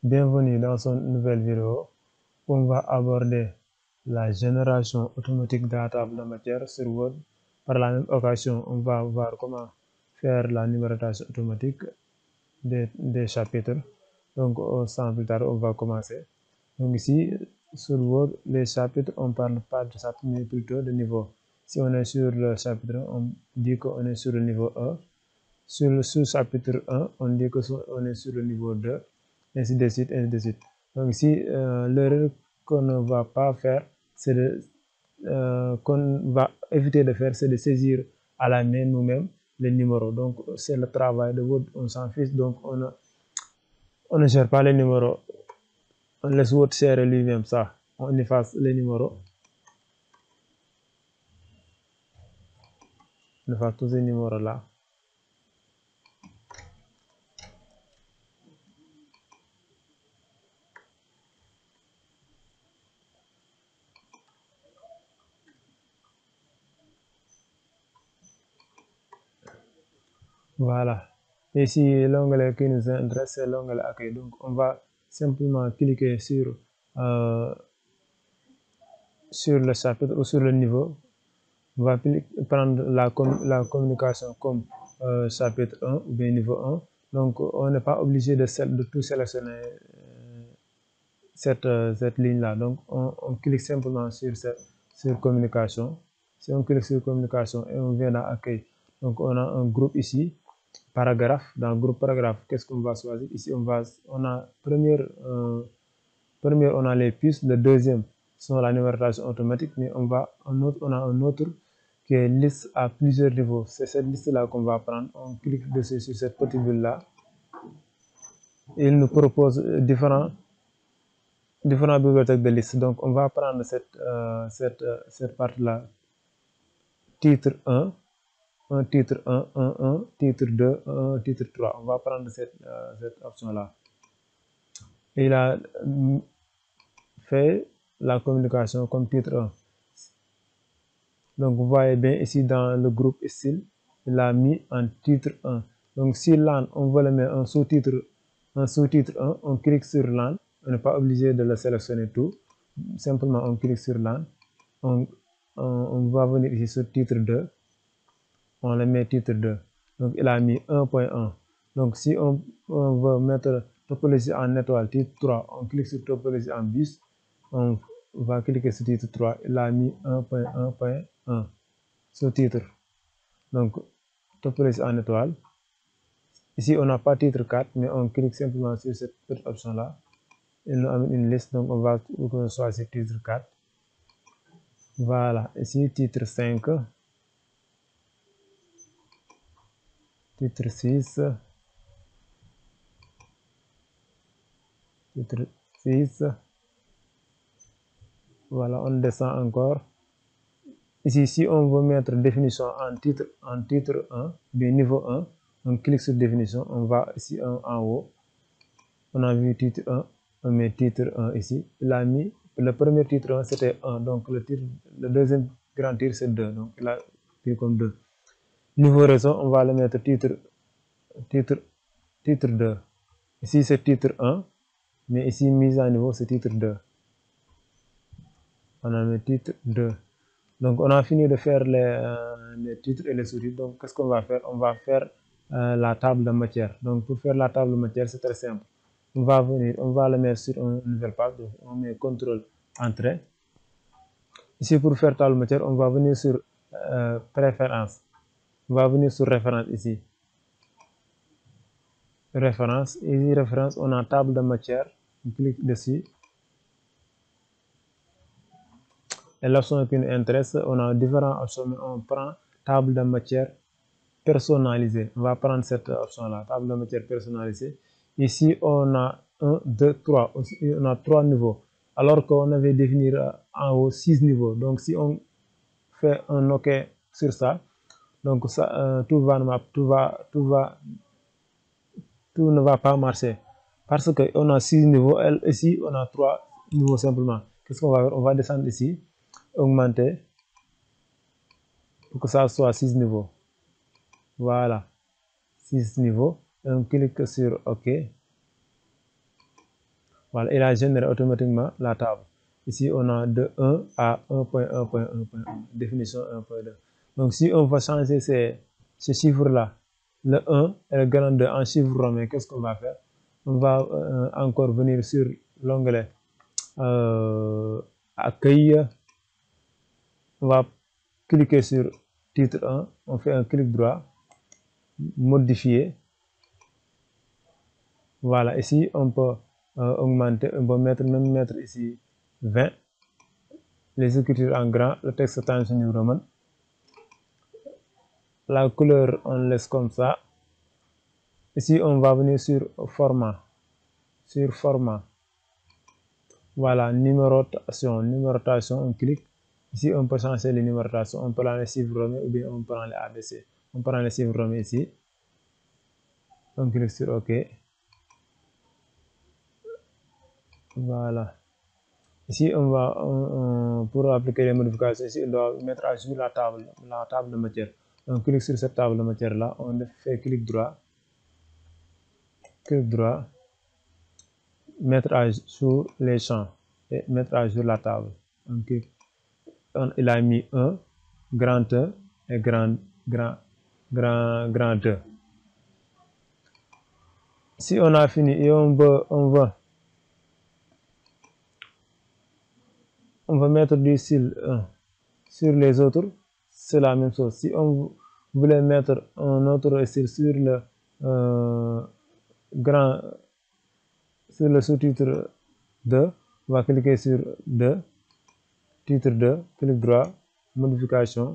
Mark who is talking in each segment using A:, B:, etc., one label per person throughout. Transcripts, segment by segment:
A: Bienvenue dans son nouvelle vidéo où on va aborder la génération automatique de la table de matière sur Word. Par la même occasion, on va voir comment faire la numérotation automatique des chapitres. Donc, sans plus tarder, on va commencer. Donc ici, sur Word, les chapitres, on ne parle pas de chapitre, mais plutôt de niveau. Si on est sur le chapitre 1, on dit qu'on est sur le niveau 1. Sur le sous-chapitre 1, on dit qu'on est sur le niveau 2, ainsi de suite, ainsi de suite. Donc ici, l'erreur qu'on ne va pas faire, c'est qu'on va éviter de faire, c'est de saisir à la main nous-mêmes les numéros. Donc c'est le travail de Word, on s'en fiche, donc on ne gère pas les numéros. On laisse Word gérer lui-même ça. On efface les numéros. On efface tous ces numéros-là. Voilà. Ici, l'onglet qui nous intéresse, c'est l'onglet accueil. Donc, on va simplement cliquer sur le chapitre ou sur le niveau. On va prendre la communication comme chapitre 1 ou bien niveau 1. Donc, on n'est pas obligé de tout sélectionner cette ligne-là. Donc, on clique simplement sur communication. Si on clique sur communication et on vient dans accueil, donc on a un groupe ici. Paragraphe, dans le groupe paragraphe, qu'est-ce qu'on va choisir? Ici, on a première, on a les puces, le deuxième sont la numérotation automatique, mais on a un autre qui est liste à plusieurs niveaux. C'est cette liste-là qu'on va prendre. On clique dessus sur cette petite bulle-là. Il nous propose différentes bibliothèques de listes. Donc, on va prendre cette partie-là, titre 1. Un titre 1, 1, titre 2, 1, titre 3. On va prendre cette option-là. Il a fait la communication comme titre 1. Donc, vous voyez bien ici dans le groupe style, il a mis en titre 1. Donc, si LAN, on veut le mettre en sous-titre 1, on clique sur LAN. On n'est pas obligé de le sélectionner tout. Simplement, on clique sur LAN. On va venir ici sur titre 2. On le met titre 2. Donc, il a mis 1.1. Donc, si on veut mettre topologie en étoile, titre 3, on clique sur topologie en bus. On va cliquer sur titre 3. Il a mis 1.1.1 sur titre. Donc, topologie en étoile. Ici, on n'a pas titre 4, mais on clique simplement sur cette petite option-là. Il nous amène une liste, donc on va choisir titre 4. Voilà, ici, titre 5. Titre 6, titre 6, voilà, on descend encore. Ici, si on veut mettre définition en titre 1, bien niveau 1, on clique sur définition, on va ici en haut, on a vu titre 1, on met titre 1 ici, il a mis, le premier titre 1 c'était 1, donc le deuxième grand titre c'est 2, donc il a pris comme 2. Niveau raison, on va le mettre titre 2. Ici c'est titre 1, mais ici mise à niveau c'est titre 2. On a mis titre 2. Donc on a fini de faire les titres et les sous-titres. Donc qu'est-ce qu'on va faire? On va faire la table de matière. Donc pour faire la table de matière, c'est très simple. On va le mettre sur une nouvelle page. Donc on met CTRL Entrée. Ici pour faire table de matière, on va venir sur préférences. On va venir sur référence ici. Référence. Ici référence, on a table de matière. On clique dessus. Et l'option qui nous intéresse, on a différentes options, mais on prend table de matière personnalisée. On va prendre cette option-là, table de matière personnalisée. Ici, on a 1, 2, 3. On a 3 niveaux. Alors qu'on avait défini en haut 6 niveaux. Donc, si on fait un OK sur ça, donc ça, tout ne va pas marcher. Parce qu'on a 6 niveaux. Ici, on a 3 niveaux simplement. Qu'est-ce qu'on va faire? On va descendre ici, augmenter pour que ça soit 6 niveaux. Voilà, 6 niveaux. Et on clique sur OK. Voilà, il a généré automatiquement la table. Ici, on a de 1 à 1.1.1.1, définition 1.2. Donc, si on va changer ces chiffres-là, le 1 et le grand 2 en chiffres romains, qu'est-ce qu'on va faire? On va encore venir sur l'onglet accueil. On va cliquer sur titre 1, on fait un clic droit, modifier. Voilà, ici on peut augmenter, on peut même mettre ici 20, les écritures en grand, le texte Times New Roman. La couleur on laisse comme ça. Ici on va venir sur format, voilà, numérotation, on clique. Ici on peut changer les numérotations, on peut prendre les chiffres romains ou bien on prend les ABC. On prend les chiffres romains ici, on clique sur OK. Voilà. Ici, on va, pour appliquer les modifications, ici, on doit mettre à jour la table de matière. On clique sur cette table de matière-là, on fait clic droit, mettre à jour les champs et mettre à jour la table. On clique. Il a mis 1, grand 1 et grand 2. Si on a fini et on va mettre du style 1 sur les autres, c'est la même chose. Si on voulait mettre un autre style sur le sous-titre 2, on va cliquer sur 2, titre 2, clic droit, modification.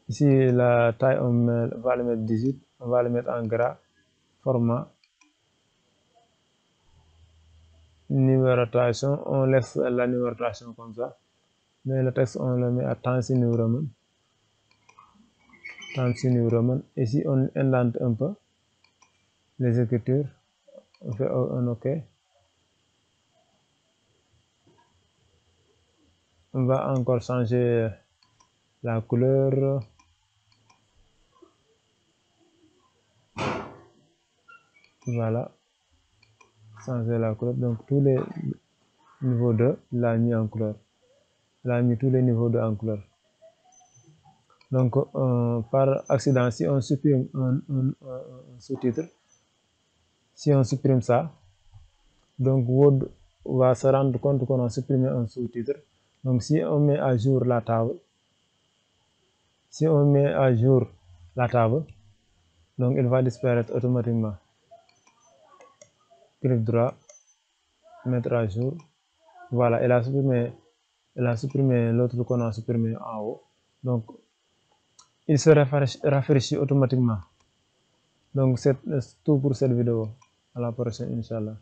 A: Ici, la taille, on va le mettre 18, on va le mettre en gras, format. Numérotation, on laisse la numérotation comme ça, mais le texte on le met à Times New Roman. Ici on indente un peu les écritures, on fait un OK. On va encore changer la couleur. Voilà, changer la couleur. Donc tous les niveaux 2, il l'a mis en couleur. Il a mis tous les niveaux 2 en couleur. Donc par accident, si on supprime un sous-titre, si on supprime ça, donc Word va se rendre compte qu'on a supprimé un sous-titre. Donc si on met à jour la table, donc il va disparaître automatiquement. Clic droit, mettre à jour. Voilà, il a supprimé l'autre qu'on a supprimé en haut. Donc il se rafraîchit automatiquement. Donc c'est tout pour cette vidéo. À la prochaine, Inch'Allah.